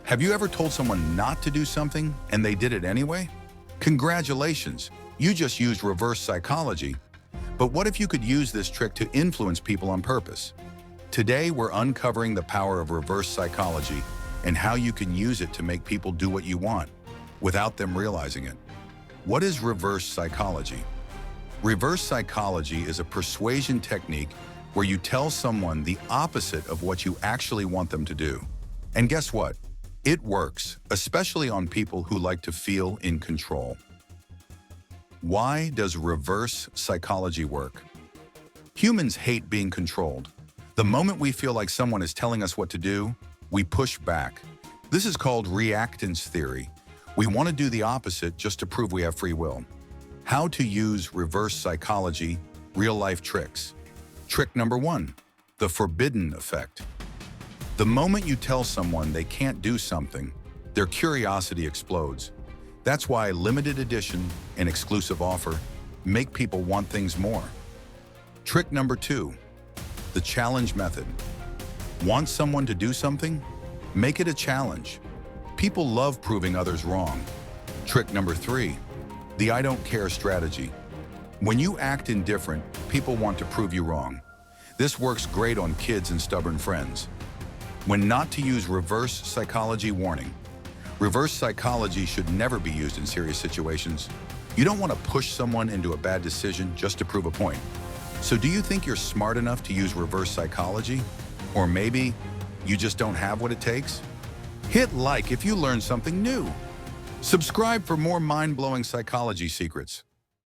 Have you ever told someone not to do something and they did it anyway? Congratulations, you just used reverse psychology. But what if you could use this trick to influence people on purpose? Today, we're uncovering the power of reverse psychology and how you can use it to make people do what you want without them realizing it. What is reverse psychology? Reverse psychology is a persuasion technique where you tell someone the opposite of what you actually want them to do. And guess what? It works, especially on people who like to feel in control. Why does reverse psychology work? Humans hate being controlled. The moment we feel like someone is telling us what to do, we push back. This is called reactance theory. We want to do the opposite just to prove we have free will. How to use reverse psychology, real-life tricks. Trick number 1, the forbidden effect. The moment you tell someone they can't do something, their curiosity explodes. That's why limited edition and exclusive offer make people want things more. Trick number 2, the challenge method. Want someone to do something? Make it a challenge. People love proving others wrong. Trick number 3, the I don't care strategy. When you act indifferent, people want to prove you wrong. This works great on kids and stubborn friends. When not to use reverse psychology warning. Reverse psychology should never be used in serious situations. You don't want to push someone into a bad decision just to prove a point. So do you think you're smart enough to use reverse psychology? Or maybe you just don't have what it takes? Hit like if you learned something new. Subscribe for more mind-blowing psychology secrets.